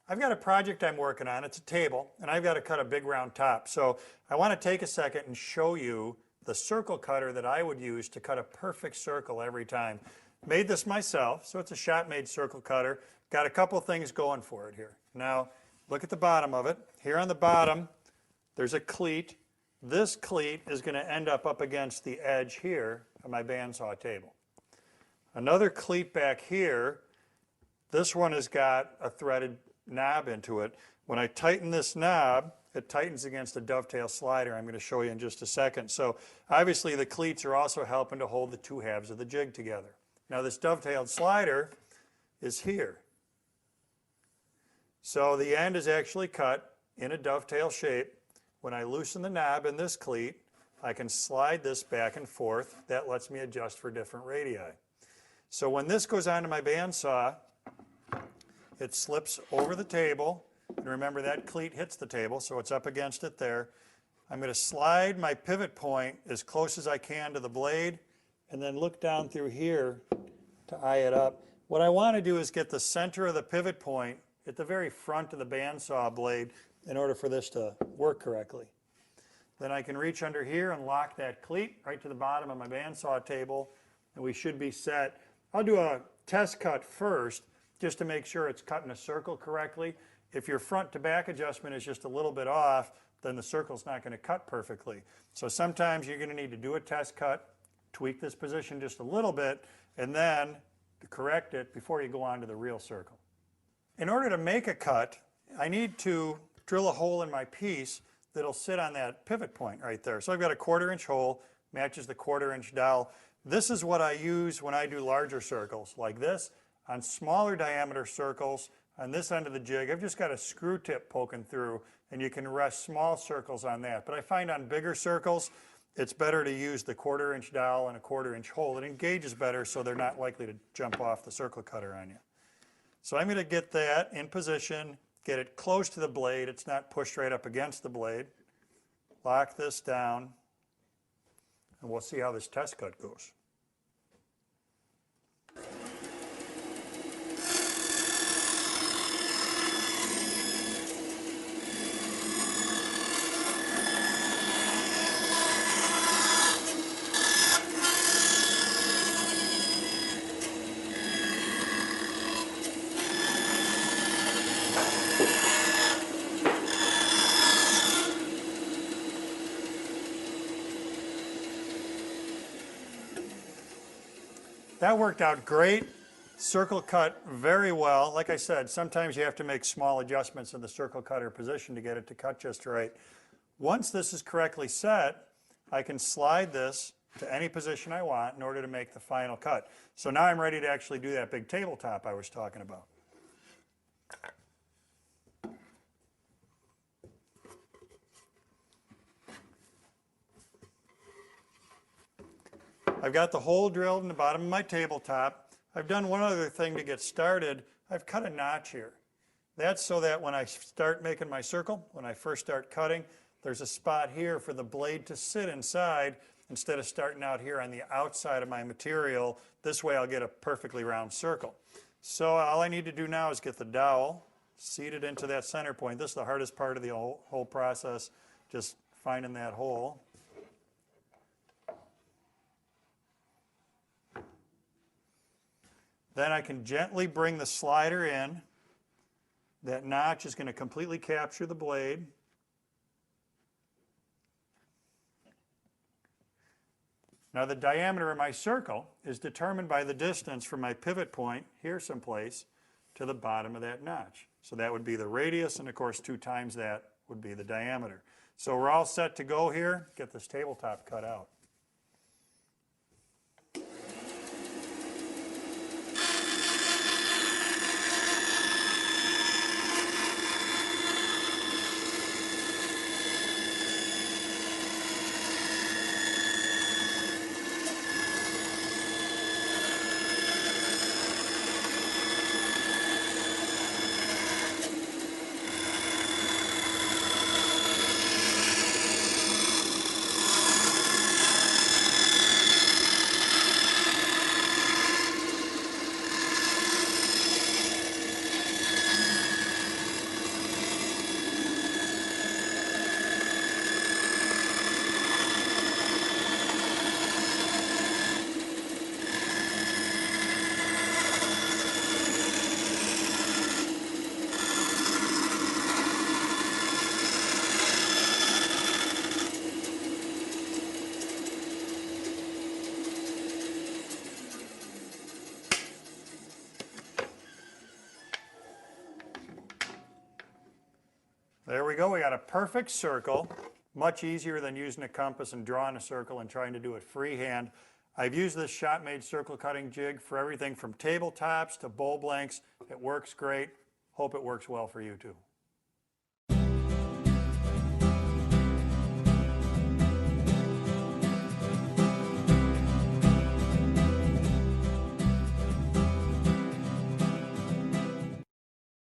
I've got a project I'm working on. It's a table, and I've got to cut a big round top. So I want to take a second and show you the circle cutter that I would use to cut a perfect circle every time. Made this myself, so it's a shop-made circle cutter. Got a couple things going for it here. Now, look at the bottom of it. Here on the bottom, there's a cleat. This cleat is going to end up against the edge here of my bandsaw table. Another cleat back here, this one has got a threaded knob into it. When I tighten this knob, it tightens against the dovetail slider. I'm going to show you in just a second. So obviously the cleats are also helping to hold the two halves of the jig together. Now this dovetailed slider is here. So the end is actually cut in a dovetail shape. When I loosen the knob in this cleat, I can slide this back and forth. That lets me adjust for different radii. So when this goes onto my bandsaw, it slips over the table. And remember, that cleat hits the table, so it's up against it there. I'm going to slide my pivot point as close as I can to the blade, and then look down through here to eye it up. What I want to do is get the center of the pivot point at the very front of the bandsaw blade in order for this to work correctly. Then I can reach under here and lock that cleat right to the bottom of my bandsaw table, and we should be set. I'll do a test cut first just to make sure it's cut in a circle correctly. If your front to back adjustment is just a little bit off, then the circle's not going to cut perfectly. So sometimes you're going to need to do a test cut, tweak this position just a little bit, and then to correct it before you go on to the real circle. In order to make a cut, I need to drill a hole in my piece that'll sit on that pivot point right there. So I've got a 1/4 inch hole, matches the 1/4 inch dowel. This is what I use when I do larger circles like this. On smaller diameter circles, on this end of the jig, I've just got a screw tip poking through, and you can rest small circles on that. But I find on bigger circles, it's better to use the 1/4 inch dowel and a 1/4 inch hole. It engages better, so they're not likely to jump off the circle cutter on you. So I'm going to get that in position, get it close to the blade. It's not pushed right up against the blade. Lock this down, and we'll see how this test cut goes. That worked out great. Circle cut very well. Like I said, sometimes you have to make small adjustments in the circle cutter position to get it to cut just right. Once this is correctly set, I can slide this to any position I want in order to make the final cut. So now I'm ready to actually do that big tabletop I was talking about. I've got the hole drilled in the bottom of my tabletop. I've done one other thing to get started. I've cut a notch here. That's so that when I start making my circle, when I first start cutting, there's a spot here for the blade to sit inside instead of starting out here on the outside of my material. This way I'll get a perfectly round circle. So all I need to do now is get the dowel seated into that center point. This is the hardest part of the whole process, just finding that hole. Then I can gently bring the slider in. That notch is going to completely capture the blade. Now the diameter of my circle is determined by the distance from my pivot point, here someplace, to the bottom of that notch. So that would be the radius, and of course 2 times that would be the diameter. So we're all set to go here. Get this tabletop cut out. There we go. We got a perfect circle. Much easier than using a compass and drawing a circle and trying to do it freehand. I've used this shop-made circle cutting jig for everything from tabletops to bowl blanks. It works great. Hope it works well for you too.